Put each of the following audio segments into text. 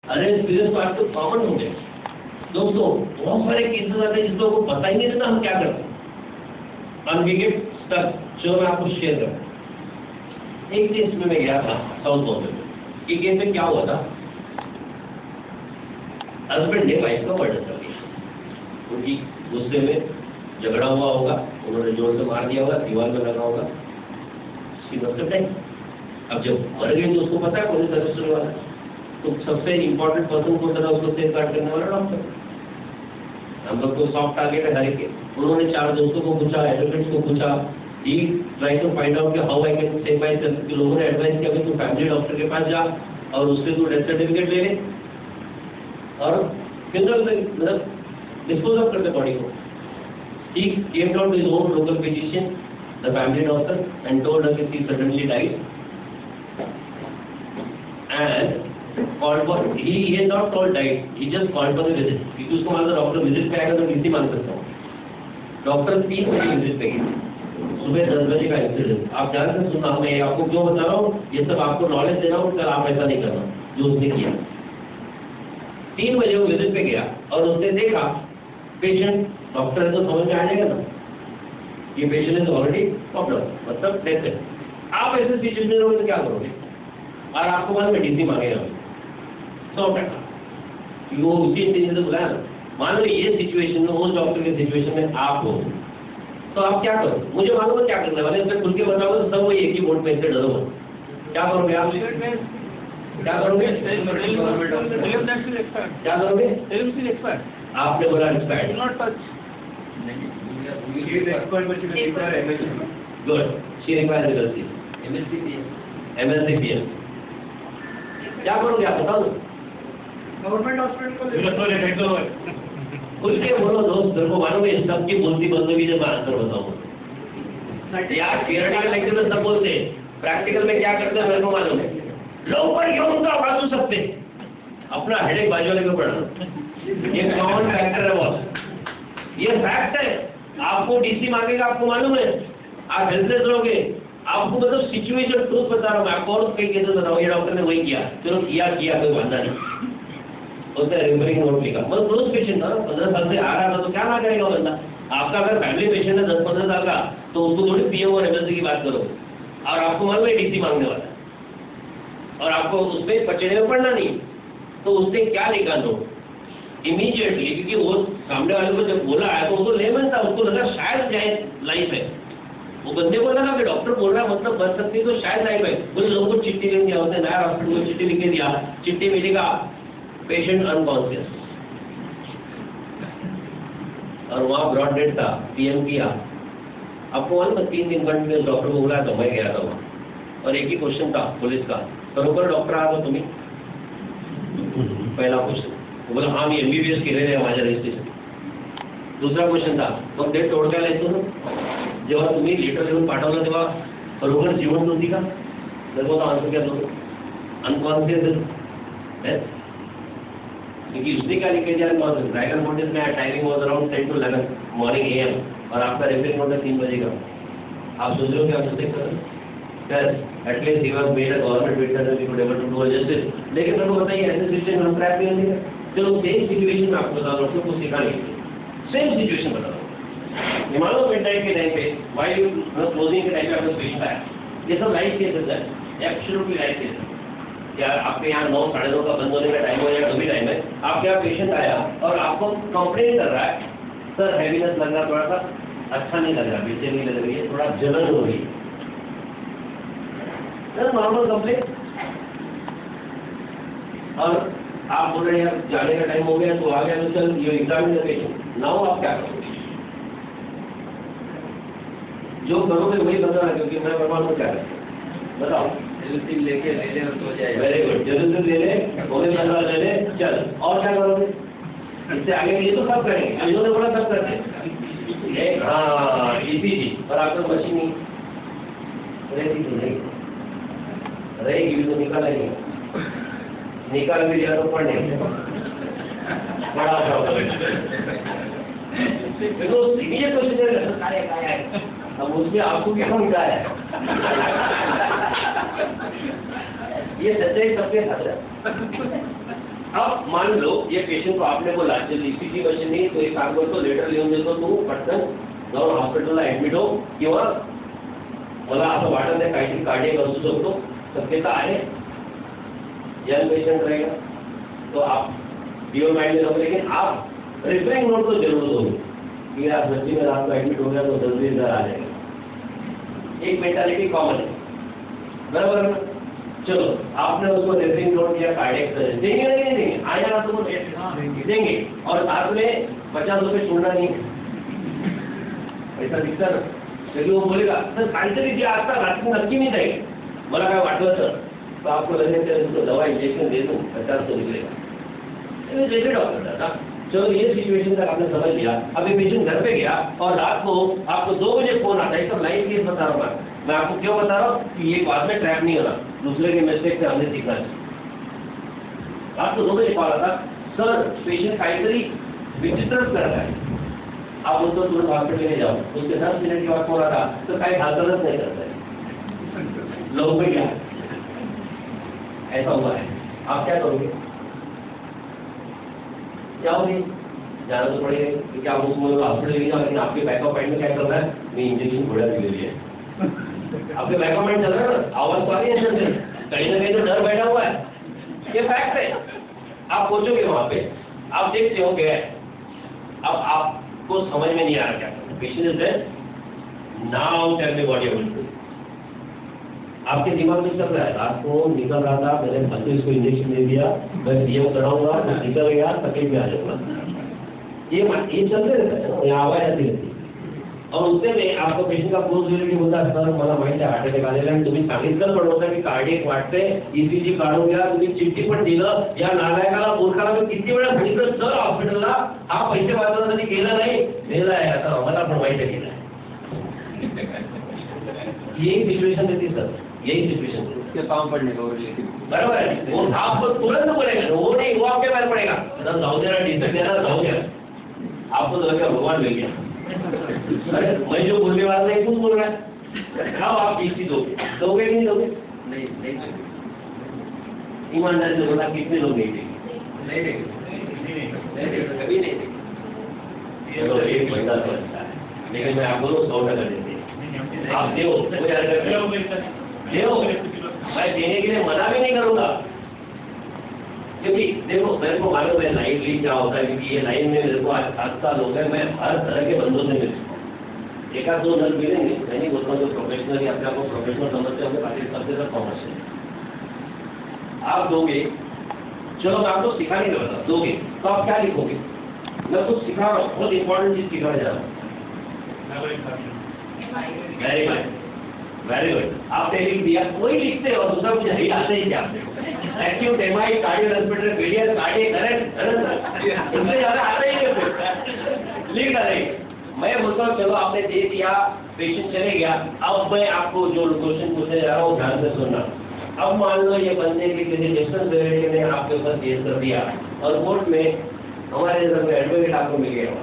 अनएवेयरनेस period तो आजकल common हो गए दोस्तों। बहुत सारे केसेस आते हैं जिस लोगों को पता ही नहीं रहता हम क्या करते हैं अनविकेट स्टक। चलो मैं आपको शेयर करता। एक केस में मैं गया था साउथ बॉम्बे में। ये केस में क्या हुआ था, हस्बैंड ने वाइफ का मर्डर कर दिया। उनकी गुस्से में झगड़ा हुआ होगा, उन्होंने जोर से मार दिया होगा, दीवार में लगा होगा, अब जब मर गए तो उसको पता है पुलिस अरेस्ट होने वाला, तो सबसे इम्पोर्टेंट पर्सन को था उसको सेफ गार्ड करने वाला डॉक्टर। हम लोग को सॉफ्ट टारगेट है हर एक। उन्होंने 4 दोस्तों को पूछा, एडवोकेट्स को पूछा, ही ट्राई टू फाइंड आउट कि how I can save my self. कि लोगों ने एडवाइस किया कि तू फैमिली डॉक्टर के पास जा और उससे तू डेथ सर्टिफिकेट ले ले और फ्यूनरल मतलब डिस्पोज ऑफ कर दे बॉडी को। He came down to his own local physician, the family doctor, and told her that he suddenly died. And called for he has not called died. He just called for a visit. क्योंकि उसको मालूम doctor visit पे आएगा तो DC मांग सकता हूँ। Doctor 3 बजे विजिट पे गए, सुबह 10 बजे का इंसिडेंट। आप ध्यान से सुनना, मैं आपको क्यों बता रहा हूँ, ये सब आपको नॉलेज दे रहा हूँ, कल आप ऐसा नहीं करना जो उसने किया। 3 बजे वो विजिट पे गया और उसने देखा पेशेंट, डॉक्टर है तो समझ में आ जाएगा ना, ये पेशेंट इज ऑलरेडी प्रॉब्लम, मतलब डेथ है। आप ऐसे सिचुएशन में रहोगे तो क्या करोगे? और आपको मालूम है डीसी मांगेगा 100%। वो उसी इंटेंशन से बुलाया ना। मान लो ये सिचुएशन में, उस डॉक्टर के सिचुएशन में आप हो तो आप क्या करो? मुझे मालूम है क्या करने वाले, इसमें खुल के बताओगे तो सब वही एक ही बोर्ड पे से डरो। क्या करोगे आप? क्या करोगे? क्या करोगे? आपने बोला expert, not touch. Good, she requires MSc, MSc. क्या करोगे आप बताओ? गवर्नमेंट हॉस्पिटल को खुल के बोलो दोस्त, मेरे को मालूम है सबकी बोलती बंदगी से मैं आंसर बताऊंगा। यार थियोरेटिकल लेक्चर में सब बोलते हैं, प्रैक्टिकल में क्या करते हैं मेरे को मालूम है। लोग पर क्यों उनका बाजू सकते, अपना हेडेक बाजू वाले को पढ़ना, ये कॉमन फैक्टर है बॉस, ये फैक्ट है। आपको डीसी मांगेगा, आपको मालूम है, आप हेल्पलेस रहोगे। आपको मतलब सिचुएशन ट्रूथ बता रहा हूँ मैं आपको, और कई केसेस बताऊँ। ये डॉक्टर ने वही किया, चलो किया कोई वादा नहीं, उसने रिफरिंग नोट लिखा। मतलब क्लोज पेशेंट था, 15 साल से आ रहा था, तो क्या ना करेगा बंदा। आपका अगर फैमिली पेशेंट है 10-15 साल का, तो उसको थोड़ी पीएम और एमएससी की बात करो, और आपको मालूम है डीसी मांगने वाला है, और आपको उसमें पचड़े में पढ़ना नहीं, तो उसने क्या लिखा नोट इमीडिएटली, क्योंकि वो सामने वाले को जब बोला है तो वो तो लेमन था, उसको लगा शायद जाए लाइफ है। वो बंदे को लगा कि डॉक्टर बोल रहा है मतलब बच सकती है, तो शायद लाइफ है। बोले लोगों को चिट्ठी लिख दिया, उसने नया हॉस्पिटल को चिट्ठी लिख दिया, चिट्ठी में लिखा पेशेंट अनकॉन्शियस, और वहाँ ब्रॉड डेड था, पीएम किया। आपको मालूम 3 दिन कंटिन्यूस डॉक्टर को बोला तो मैं गया था वहाँ, और एक ही क्वेश्चन था पुलिस का, बरोबर डॉक्टर आ तो तुम्हें पहला क्वेश्चन, वो बोला हाँ मी एमबीबीएस केले आहे माझ्या रजिस्ट्रेशन। दूसरा क्वेश्चन था मग ते तोडगायला येतो ना, जेव्हा तुम्ही लेटर लिहून पाठवलं तेव्हा बरोबर जिवंत होती का? तर तो आंसर क्या दोगे? अनकॉन्शियस है। क्योंकि उसने क्या लिखे दिया, ड्रैगन नोटिस में timing was around 10 to 11 morning AM, और आपका रेफरिंग नोट है 3 बजे का। आप सोच रहे हो कि आप मिस्टेक कर रहे हो? At least he was made a government witness we could able to do justice. लेकिन मेरे को बताइए ऐसे सिचुएशन हम ट्रैप नहीं होंगे। चलो सेम सिचुएशन में आपको बता रहा हूँ, कुछ सीखा नहीं, सेम सिचुएशन बता रहा हूँ। हिमालय मिड नाइट के टाइम पे वाइल यू क्लोजिंग के टाइम पे आपको पेशेंट आया, ये सब लाइफ केसेस है, एब्सोल्युटली लाइफ केसेस। क्या आपके यहाँ 9 साढ़े 9 का बंद होने का टाइम हो या कभी टाइम है, आपके यहाँ पेशेंट आया और आपको कंप्लेन कर रहा है, सर हैवीनेस लग रहा, थोड़ा सा अच्छा नहीं लग रहा, बेचैनी लग रही है, थोड़ा जलन हो रही है, नॉर्मल कंप्लेन। और आप बोल रहे हैं जाने का टाइम हो गया तो आ गया, तो चल ये एग्जामिन द पेशेंट। नाउ आप क्या करोगे? जो करोगे वही बता रहा, क्योंकि मैं प्रमाण को क्या करें बताओ। जल्दी लेके ले ले तो जाए। वेरी गुड, जल्दी ले ले, बोले बंदा ले ले, चल। और क्या करोगे इससे आगे? ये तो सब करेंगे, इन्होंने बोला सब करते हैं। हाँ इजी, पर आपको मशीन नहीं रहेगी तो नहीं रहेगी, तो निकालेंगे, निकाल भी दिया तो पढ़ने बड़ा ये क्वेश्चन, अब उसमें आपको क्या मिला है? ये सच्चाई सबके साथ है। अब मान लो ये पेशंट को आपने बोला जर ईसीजी मशीन नहीं तो एक काम करतो लेटर लिहून देतो तू पटकन जाऊन हॉस्पिटलला ऍडमिट हो किंवा मला असं वाटत नाही काहीतरी कार्डियक असू शकतो शक्यता आहे यंग पेशेंट रहेगा तो आप डीओ माइंड में रखो लेकिन आप रेफरिंग नोट तो जरूर दो कि यार सच्ची में रात को एडमिट हो गया तो जल्दी इधर आ जाएगा एक मेंटालिटी कॉमन है बराबर है चलो आपने उसको रेफरिंग नोट दिया कार्डियक देंगे नहीं देंगे आ जाना तो देंगे और साथ में 50 रुपये छोड़ना नहीं ऐसा दिखता ना क्योंकि वो बोलेगा सर काहीतरी जे आता रात्री नक्की मी जाईल मला काय वाटलं सर तो आपको लगने से उसको दवा इंजेक्शन दे दूँ 50 निकलेगा जैसे डॉक्टर दादा चलो ये सिचुएशन तक आपने समझ लिया अभी पेशेंट घर पे गया और रात को आपको 2 बजे फोन आता है सब लाइव केस बता रहा हूँ मैं आपको क्यों बता रहा हूँ कि ये बाद में ट्रैप नहीं होना दूसरे के मिस्टेक से हमने सीखना है आपको 2 बजे कॉल आता सर पेशेंट काहीतरी विचित्रच कर रहा है आप उनको तुरंत हॉस्पिटल ले जाओ उसके 10 मिनट के बाद फोन आता तो काही हालचालच नहीं करता है लोग में क्या ऐसा हुआ है आप क्या करोगे जाओगे जाना तो पड़ेगा क्योंकि आप उसको हॉस्पिटल ले जाओ लेकिन आपके बैकअप पॉइंट में क्या चल रहा है मैं इंजेक्शन थोड़ा ले लिया आपके बैकअप पॉइंट चल रहा है ना आवाज तो आ रही है अंदर से कहीं ना कहीं तो डर बैठा हुआ है ये फैक्ट है आप पहुंचोगे वहां पे आप देखते हो क्या अब आपको समझ में नहीं आ रहा क्या patient is dead now tell me what you will do आपके दिमाग में चल रहा है रात को निकल रहा था मैंने बच्चे इसको इंजेक्शन दे दिया मैं डीएम कराऊंगा तो निकल गया तकलीफ में आ जाऊंगा ये चलते रहता है यहाँ आवाज आती रहती और उससे में आपको पेशंट का क्लोज रिलेटिव होता है सर मला माहिती आहे हार्ट अटॅक आलेला आणि तुम्ही सांगितलं पण होतं की कार्डियक वाटते ईसीजी काढून घ्या तुम्ही चिठ्ठी पण दिलं या नालायकाला मूर्खाला मी किती वेळा सांगितलं सर हॉस्पिटलला हा पैसे वाचवण्यासाठी केलं नाही नेलं आहे आता आम्हाला पण माहिती केलं आहे यही सिचुएशन रहती सर यही सिचुएशन उसके काम पड़ने का बराबर है वो आपको तुरंत बोलेगा वो नहीं वो आपके पैर पड़ेगा सर जाओ देना डिस्ट्रिक्ट देना जाओ देना आपको तो लगेगा भगवान मिल गया अरे मैं जो बोलने वाला नहीं कुछ बोल रहा है हाँ आप इसी दोगे नहीं दोगे नहीं ईमानदारी से बोला कितने लोग नहीं देंगे कभी नहीं देंगे चलो एक महीना तो अच्छा है लेकिन मैं आपको 100% देते आप दो मैं देने के लिए मना भी नहीं करूंगा क्योंकि देखो मेरे को मालूम है लाइन लीड क्या होता है क्योंकि ये लाइन में मेरे को आज 7 साल हो गए मैं हर तरह के बंदों से मिल चुका हूँ एक आध 2 नल मिलेंगे मैं नहीं बोलता हूँ जो प्रोफेशनल अपने आपको प्रोफेशनल समझते हैं बाकी सबसे सब कॉमर्शियल आप दोगे चलो मैं आपको सिखाने के बता दोगे तो आप क्या लिखोगे मैं कुछ सिखा रहा हूँ बहुत इंपॉर्टेंट चीज सिखाने जा रहा हूँ वेरी गुड आपने लिख दिया वही लिखते हो दूसरा कुछ नहीं आते ही क्या acute MI cardio respiratory failure cardiac arrest इससे ज्यादा आता ही नहीं लिख डाले मैं बोलता हूँ चलो आपने दे दिया पेशेंट चले गया अब मैं आपको जो क्वेश्चन पूछने जा रहा हूँ ध्यान से सुनना अब मान लो ये बंदे के किसी डिस्टेंस वेरिएबल ने आपके ऊपर केस कर दिया और कोर्ट में हमारे इधर में एडवोकेट आपको मिल गया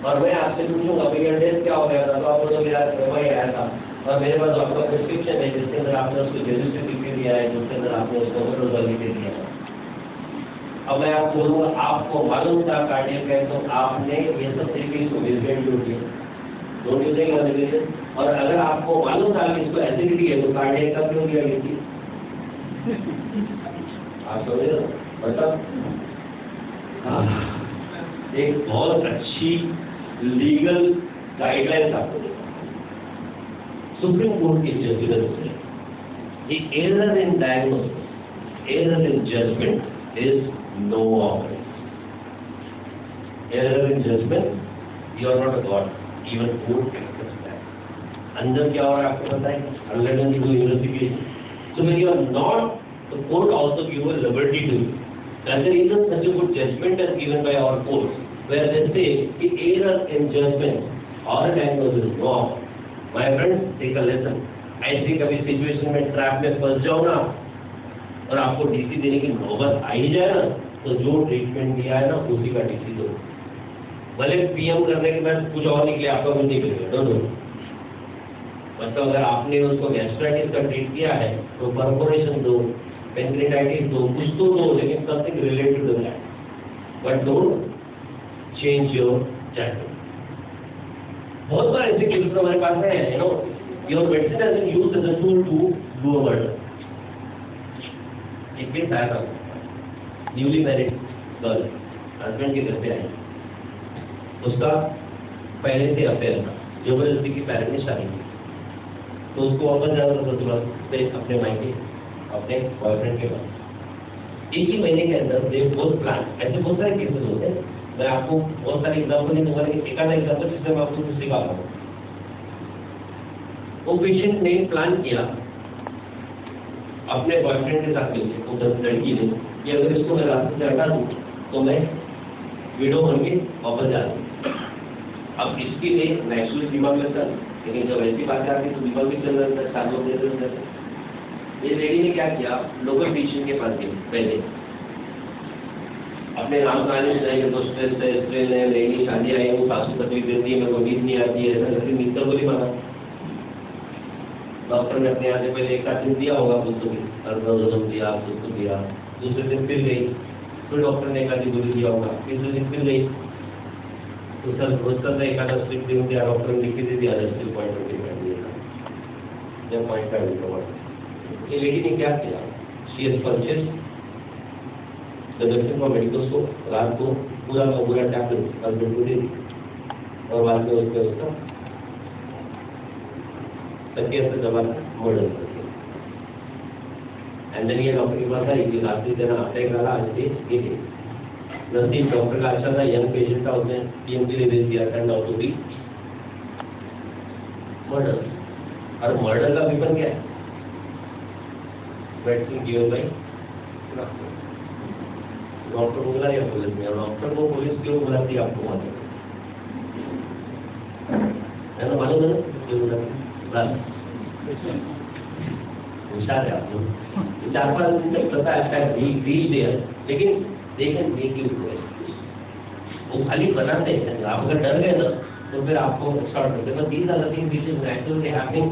और मैं आपसे पूछूंगा भैया डेथ क्या हो गया था तो आपको तो मेरा एमआई आया था और मेरे पास आपका प्रिस्क्रिप्शन है जिसके अंदर आपने उसको जेनेसिस लिख के दिया है जिसके अंदर आपने उसको ओवरडोज लिख के दिया है अब मैं आपको बोलूँगा आपको मालूम था कार्डियक है तो आपने ये सब तरीके इसको मिसगाइड क्यों किया डोंट यू थिंक ऑन और अगर आपको मालूम था कि इसको एसिडिटी है तो कार्डियक का क्यों किया गया आप समझ रहे हो मतलब एक बहुत अच्छी लीगल गाइडलाइंस आपको सुप्रीम कोर्ट की जजमेंट से error in diagnosis error in judgement is no offence error in judgement you are not a god even court accepts that अंदर क्या हो रहा है आपको पता है अंदर की कोई investigation so when you are not the court also give a liberty to you that the reason such a good judgement is given by our courts where they say the error in judgment or diagnosis is wrong. My friends, take a lesson. ऐसी कभी situation में trap में फंस जाओ ना और आपको DC देने की नौबत आ ही जाए ना तो जो ट्रीटमेंट दिया है ना उसी का डीसी दो भले पीएम करने के बाद कुछ और निकले आपका कुछ नहीं करेगा दोनों मतलब अगर आपने उसको गैस्ट्राइटिस का ट्रीट किया है तो परफोरेशन दो पेनक्रेटाइटिस दो, कुछ तो दो, लेकिन something related to that, but don't change your channel. बहुत सारे ऐसे केसेस हमारे पास है, you know, your medicine has been used as a tool to do a murder. एक केस आया था, न्यूली मैरिड गर्ल, हस्बैंड के घर पे आई, उसका पहले से अफेयर था, जबरदस्ती की पेरेंट ने शादी की, तो उसको वापस जाना था तुरंत अपने मायके, अपने बॉयफ्रेंड के पास। एक ही महीने के अंदर दे बोथ प्लान, ऐसे बहुत सारे केसेस होते हैं, मैं आपको बहुत सारे एग्जाम्पल नहीं दूंगा, लेकिन एक आधा एग्जाम्पल जिसमें मैं आपको कुछ सिखा रहा हूँ। वो पेशेंट ने प्लान किया अपने बॉयफ्रेंड के साथ मिलकर, उस लड़की ने, कि अगर इसको मैं रास्ते से हटा दूँ तो मैं विडो बन के वापस जा दूँ। अब इसके लिए नेचुरल दिमाग लगता है, लेकिन जब ऐसी बातें आती तो दिमाग भी चल रहा था, सालों में। ये लेडी ने क्या किया, लोकल फिजिशियन के पास गई, पहले अपने नाम कहानी सुनाई, तो स्ट्रेस है, नई शादी आई, वो सासू तकलीफ देती है, मेरे को नींद नहीं आती है, ऐसा करके नींद को नहीं माना। डॉक्टर ने अपने यहाँ से पहले एक आध दिन दिया होगा पुस्तक दिया, पुस्तक दिया, दूसरे दिन फिर गई, फिर डॉक्टर ने एक आधी गोली दिया होगा, तीसरे दिन फिर गई, तो सर रोज का एक आधा स्लिप दे दिया, डॉक्टर ने लिख के दे दिया, स्टिल पॉइंट ये लेडी ने क्या किया, she has purchased the medicine for medical store, रात को पूरा का पूरा टैबलेट हस्बैंड को दे दी, और बाद में उसके उसका तकिया से दबा मर्डर कर दिया। एंड देन ये डॉक्टर के पास आई कि रात्रि दिन अटैक वाला आज ये नसीब डॉक्टर का अच्छा था, यंग पेशेंट था, उसने पीएम के लिए दे दिया, turn out to be murder. और मर्डर का वेपन क्या है? वैक्सीन गिवन बाय डॉक्टर को बुलाया पुलिस ने, और डॉक्टर को पुलिस क्यों बुलाती है आपको मालूम है ना? मालूम है ना क्यों बुलाती? होशियार है आप लोग, 4-5 दिन तक पता है रीच देयर, लेकिन देखें देखिए वो खाली बनाते हैं। आप अगर डर गए ना तो फिर आपको स्टार्ट करते हैं। These are the things which is naturally happening.